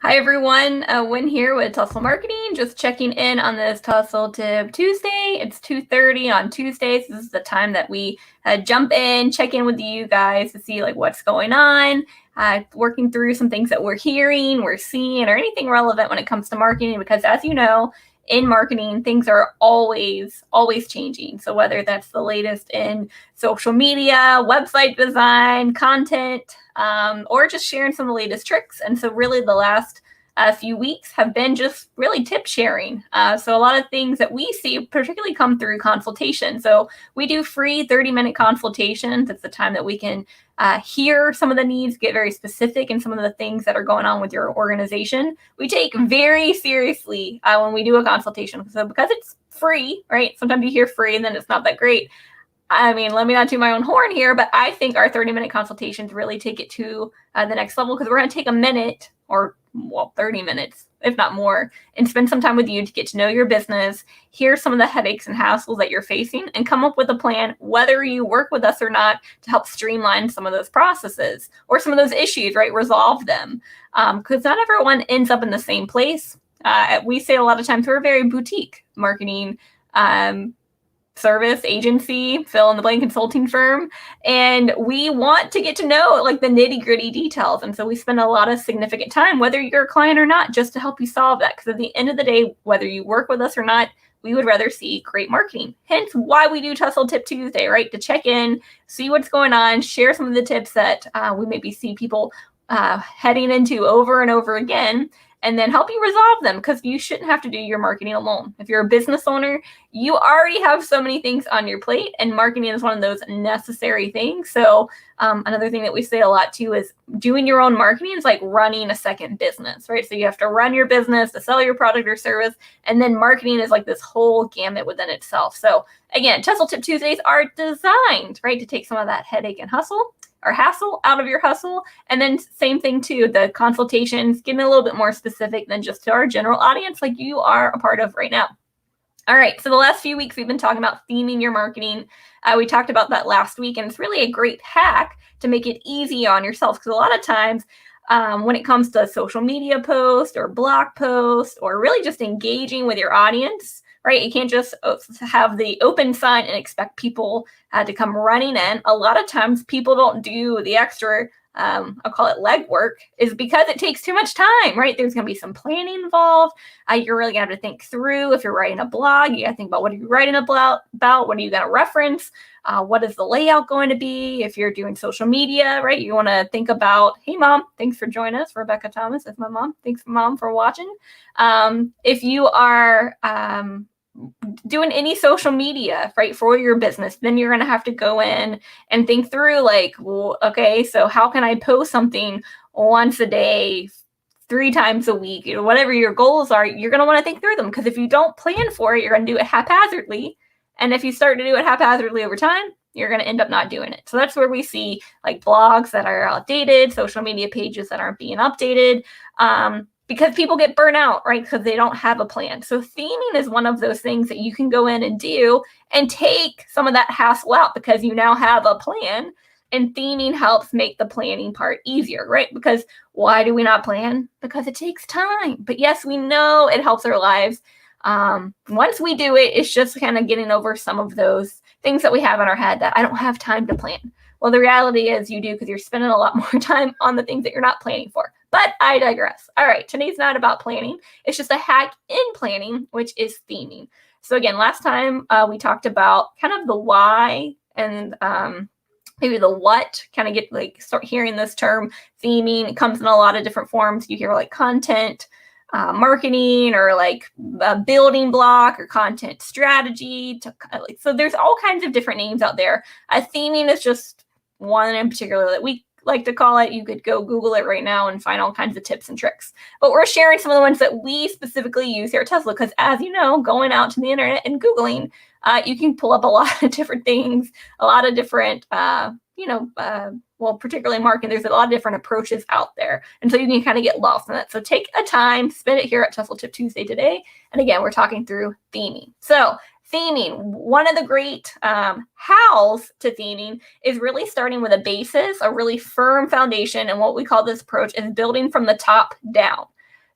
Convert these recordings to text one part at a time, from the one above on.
Hi everyone, Wynn here with Tustle Marketing, just checking in on this Tustle Tip Tuesday. It's 2:30 on Tuesdays. This is the time that we jump in, check in with you guys to see like what's going on, working through some things that we're hearing, we're seeing, or anything relevant when it comes to marketing, because as you know, in marketing, things are always changing. So whether that's the latest in social media, website design, content, or just sharing some of the latest tricks. And so really the last few weeks have been just really tip sharing. So a lot of things that we see particularly come through consultation. So we do free 30-minute consultations. It's the time that we can hear some of the needs, get very specific in some of the things that are going on with your organization. We take very seriously when we do a consultation. So because it's free, right? Sometimes you hear free and then it's not that great. I mean, let me not toot my own horn here, but I think our 30-minute consultations really take it to the next level, because we're going to take a minute or 30 minutes, if not more, and spend some time with you to get to know your business, hear some of the headaches and hassles that you're facing, and come up with a plan, whether you work with us or not, to help streamline some of those processes or some of those issues, right? Resolve them. Because not everyone ends up in the same place. We say a lot of times we're a very boutique marketing service agency, fill in the blank consulting firm, and we want to get to know like the nitty gritty details. And so we spend a lot of significant time, whether you're a client or not, just to help you solve that. Because at the end of the day, whether you work with us or not, we would rather see great marketing. Hence why we do Tustle Tip Tuesday, right? To check in, see what's going on, share some of the tips that we maybe see people heading into over and over again, and then help you resolve them, because you shouldn't have to do your marketing alone. If you're a business owner, you already have so many things on your plate, and marketing is one of those necessary things. So another thing that we say a lot too is doing your own marketing is like running a second business, right? So you have to run your business to sell your product or service, and then marketing is like this whole gamut within itself. So again, Tustle Tip Tuesdays are designed, right, to take some of that headache and hustle or hassle out of your hustle. And then same thing too, the consultations, getting a little bit more specific than just to our general audience like you are a part of right now. All right, so the last few weeks we've been talking about theming your marketing. We talked about that last week, and it's really a great hack to make it easy on yourself, because a lot of times when it comes to social media posts or blog posts or really just engaging with your audience, right? You can't just have the open sign and expect people to come running in. A lot of times people don't do the extra, I'll call it legwork, is because it takes too much time, right? There's going to be some planning involved. You're really going to have to think through. If you're writing a blog, you got to think about what are you writing about, what are you going to reference, what is the layout going to be. If you're doing social media, right, you want to think about, hey, Mom, thanks for joining us. Rebecca Thomas is my mom. Thanks, Mom, for watching. If you are doing any social media, right, for your business, then you're going to have to go in and think through like, well, okay, so how can I post something once a day, 3 times a week, whatever your goals are. You're going to want to think through them, because if you don't plan for it, you're going to do it haphazardly. And if you start to do it haphazardly over time, you're going to end up not doing it. So that's where we see like blogs that are outdated, social media pages that aren't being updated, because people get burnt out, right? Because they don't have a plan. So theming is one of those things that you can go in and do and take some of that hassle out, because you now have a plan, and theming helps make the planning part easier, right? Because why do we not plan? Because it takes time. But yes, we know it helps our lives. Once we do it, it's just kind of getting over some of those things that we have in our head that I don't have time to plan. Well, the reality is you do, because you're spending a lot more time on the things that you're not planning for. But I digress. All right, today's not about planning. It's just a hack in planning, which is theming. So again, last time we talked about kind of the why and maybe the what, kind of get like start hearing this term theming. It comes in a lot of different forms. You hear like content, marketing, or like a building block, or content strategy. So there's all kinds of different names out there. Theming is just one in particular that we like to call it. You could go Google it right now and find all kinds of tips and tricks. But we're sharing some of the ones that we specifically use here at Tustle, because as you know, going out to the internet and Googling, you can pull up a lot of different things, a lot of different, well, particularly marketing, there's a lot of different approaches out there. And so you can kind of get lost in that. So take a time, spend it here at Tustle Tip Tuesday today. And again, we're talking through theming. So theming, one of the great hows to theming is really starting with a basis, a really firm foundation. And what we call this approach is building from the top down.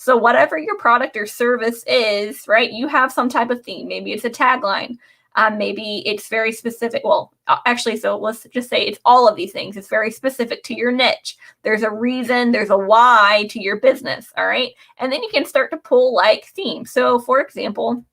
So whatever your product or service is, right, you have some type of theme. Maybe it's a tagline. Maybe it's very specific. Well, actually, so let's just say it's all of these things. It's very specific to your niche. There's a reason, there's a why to your business, all right? And then you can start to pull like themes. So for example,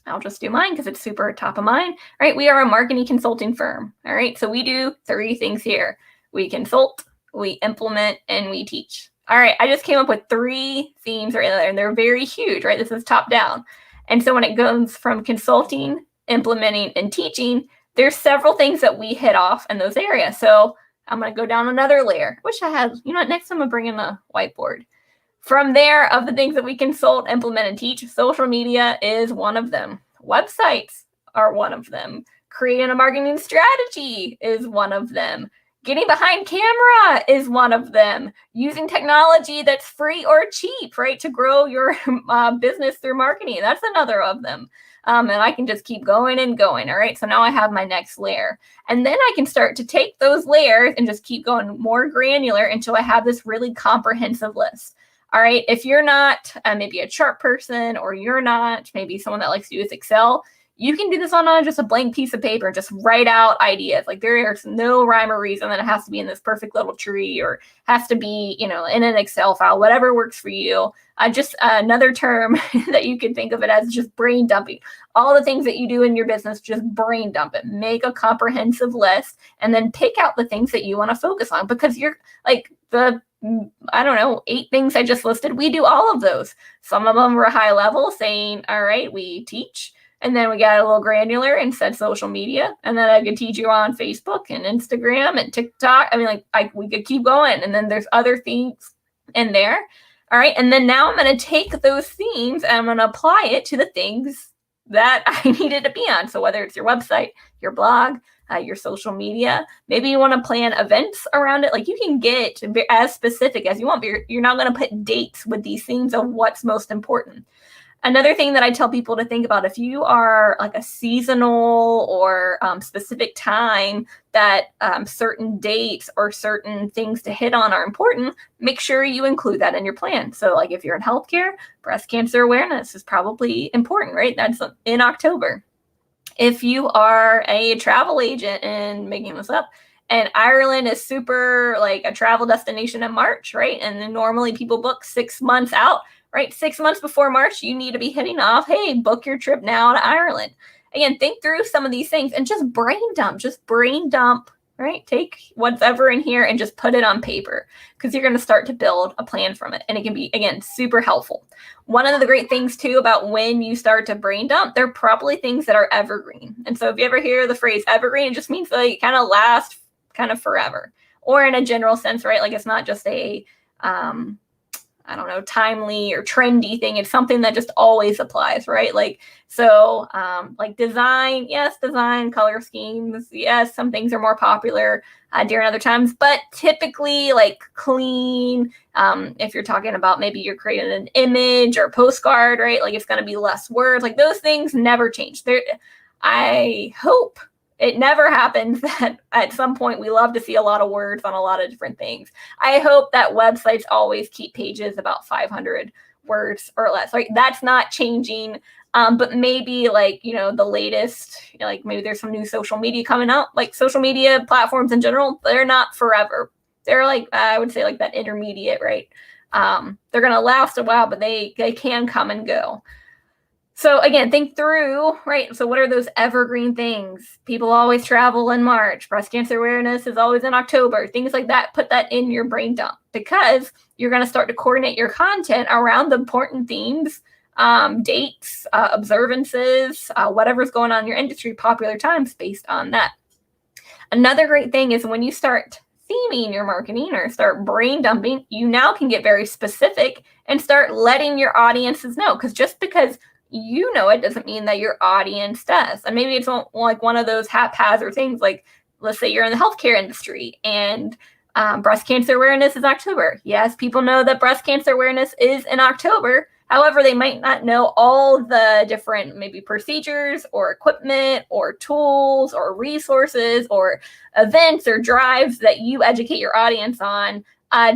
I'll just do mine because it's super top of mind, right? We are a marketing consulting firm, all right? So we do 3 things here. We consult, we implement, and we teach. All right, I just came up with 3 themes right there, and they're very huge, right? This is top down. And so when it goes from consulting, implementing, and teaching, there's several things that we hit off in those areas. So I'm going to go down another layer. Wish I had, you know what, next time I'm bringing a whiteboard. From there, of the things that we consult, implement, and teach, social media is one of them. Websites are one of them. Creating a marketing strategy is one of them. Getting behind camera is one of them. Using technology that's free or cheap, right, to grow your business through marketing. That's another of them. And I can just keep going and going. All right. So now I have my next layer. And then I can start to take those layers and just keep going more granular until I have this really comprehensive list. All right. If you're not maybe a chart person, or you're not maybe someone that likes to use Excel, you can do this on just a blank piece of paper and just write out ideas. Like there's no rhyme or reason that it has to be in this perfect little tree, or has to be, you know, in an Excel file, whatever works for you. Just another term that you can think of it as just brain dumping. All the things that you do in your business, just brain dump it. Make a comprehensive list and then pick out the things that you want to focus on, because you're like I don't know, 8 things I just listed. We do all of those. Some of them were high level, saying, all right, we teach. And then we got a little granular and said social media. And then I could teach you on Facebook and Instagram and TikTok. I mean, we could keep going. And then there's other things in there. All right. And then now I'm going to take those themes and I'm going to apply it to the things that I needed to be on. So whether it's your website, your blog, your social media, maybe you want to plan events around it. Like you can get as specific as you want, but you're not going to put dates with these themes of what's most important. Another thing that I tell people to think about, if you are like a seasonal or specific time that certain dates or certain things to hit on are important, make sure you include that in your plan. So like if you're in healthcare, breast cancer awareness is probably important, right? That's in October. If you are a travel agent, and making this up, and Ireland is super like a travel destination in March, right? And then normally people book 6 months out. Right, 6 months before March, you need to be hitting off, hey, book your trip now to Ireland. Again, think through some of these things and just brain dump, right? Take whatever in here and just put it on paper, because you're going to start to build a plan from it. And it can be, again, super helpful. One of the great things, too, about when you start to brain dump, they're probably things that are evergreen. And so if you ever hear the phrase evergreen, it just means they kind of last kind of forever, or in a general sense, right? Like it's not just a I don't know, timely or trendy thing. It's something that just always applies, right? Like, so like design, yes, design, color schemes, yes, some things are more popular during other times, but typically like clean, if you're talking about maybe you're creating an image or a postcard, right? Like it's going to be less words, like those things never change. I hope it never happens that at some point we love to see a lot of words on a lot of different things. I hope that websites always keep pages about 500 words or less. Like that's not changing. But maybe like, you know, the latest, you know, like maybe there's some new social media coming out, like social media platforms in general, they're not forever. They're like, I would say like that intermediate, right? They're going to last a while, but they can come and go. So again, think through, right? So what are those evergreen things? People always travel in March. Breast cancer awareness is always in October. Things like that, put that in your brain dump, because you're going to start to coordinate your content around the important themes, dates, observances, whatever's going on in your industry, popular times based on that. Another great thing is when you start theming your marketing or start brain dumping, you now can get very specific and start letting your audiences know, because just because you know it doesn't mean that your audience does. And maybe it's like one of those haphazard things, like let's say you're in the healthcare industry and breast cancer awareness is October. Yes, people know that breast cancer awareness is in October. However, they might not know all the different maybe procedures or equipment or tools or resources or events or drives that you educate your audience on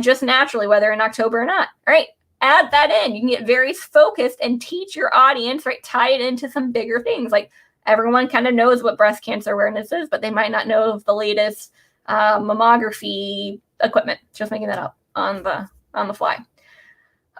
just naturally, whether in October or not. All right. add that in. You can get very focused and teach your audience, right? Tie it into some bigger things. Like everyone kind of knows what breast cancer awareness is, but they might not know of the latest mammography equipment. Just making that up on the fly.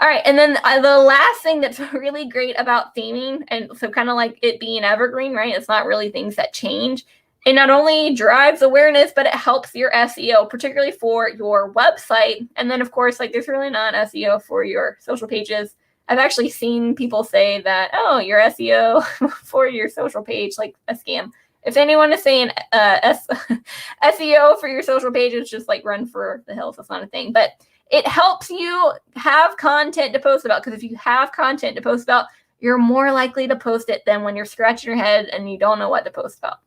All right, and then the last thing that's really great about theming, and so kind of like it being evergreen, right? It's not really things that change. It not only drives awareness, but it helps your SEO, particularly for your website. And then, of course, like there's really not SEO for your social pages. I've actually seen people say that, oh, your SEO for your social page, like a scam. If anyone is saying SEO for your social page, it's just like run for the hills. That's not a thing. But it helps you have content to post about, because if you have content to post about, you're more likely to post it than when you're scratching your head and you don't know what to post about.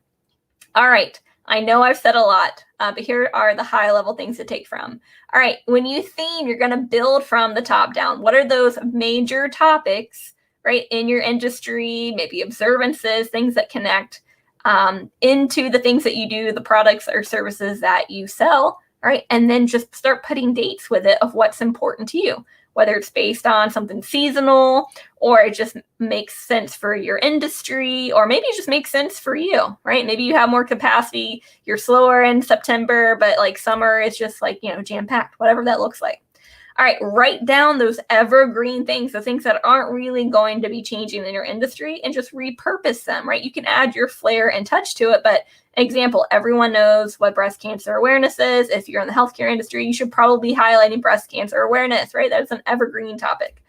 All right. I know I've said a lot, but here are the high level things to take from. All right. When you theme, you're going to build from the top down. What are those major topics, right, in your industry, maybe observances, things that connect into the things that you do, the products or services that you sell, right? And then just start putting dates with it of what's important to you, whether it's based on something seasonal or it just makes sense for your industry, or maybe it just makes sense for you, right? Maybe you have more capacity, you're slower in September, but like summer is just like, jam-packed, whatever that looks like. All right, write down those evergreen things, the things that aren't really going to be changing in your industry, and just repurpose them, right? You can add your flair and touch to it, but example, everyone knows what breast cancer awareness is. If you're in the healthcare industry, you should probably be highlighting breast cancer awareness, right? That's an evergreen topic.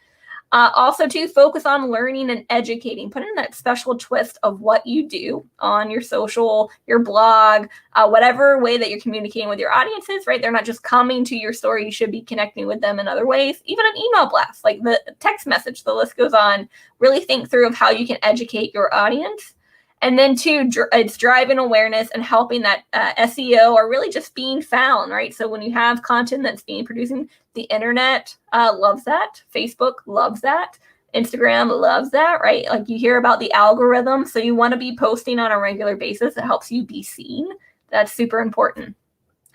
Also, to focus on learning and educating. Put in that special twist of what you do on your social, your blog, whatever way that you're communicating with your audiences, right? They're not just coming to your story. You should be connecting with them in other ways. Even an email blast, like the text message, the list goes on. Really think through of how you can educate your audience. And then two, it's driving awareness and helping that SEO, or really just being found, right? So when you have content that's being producing, the internet loves that. Facebook loves that. Instagram loves that, right? Like you hear about the algorithm. So you want to be posting on a regular basis. It helps you be seen. That's super important.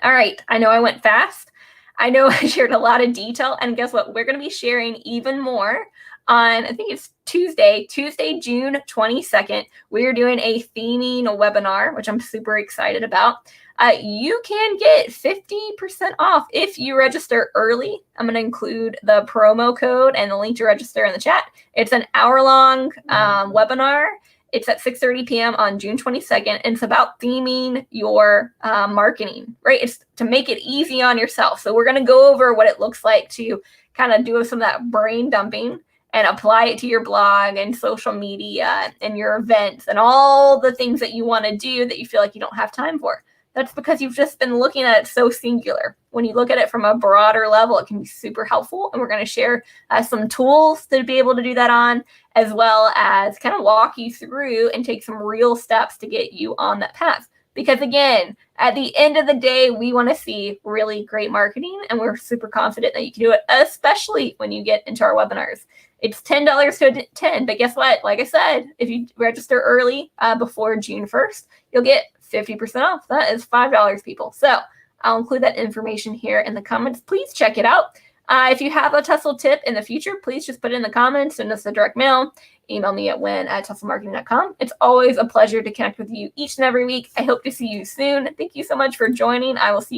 All right. I know I went fast. I know I shared a lot of detail. And guess what? We're going to be sharing even more on, I think it's Tuesday, June 22nd. We're doing a theming webinar, which I'm super excited about. You can get 50% off if you register early. I'm going to include the promo code and the link to register in the chat. It's an hour-long webinar. It's at 6:30 p.m. on June 22nd. And it's about theming your marketing, right? It's to make it easy on yourself. So we're going to go over what it looks like to kind of do some of that brain dumping and apply it to your blog and social media and your events and all the things that you want to do that you feel like you don't have time for. That's because you've just been looking at it so singular. When you look at it from a broader level, it can be super helpful. And we're going to share some tools to be able to do that on, as well as kind of walk you through and take some real steps to get you on that path. Because again, at the end of the day, we want to see really great marketing, and we're super confident that you can do it, especially when you get into our webinars. It's $10 to 10, but guess what? Like I said, if you register early before June 1st, you'll get 50% off. That is $5, people. So I'll include that information here in the comments. Please check it out. If you have a Tustle tip in the future, please just put it in the comments, send us a direct mail, email me at win@tustlemarketing.com. It's always a pleasure to connect with you each and every week. I hope to see you soon. Thank you so much for joining. I will see you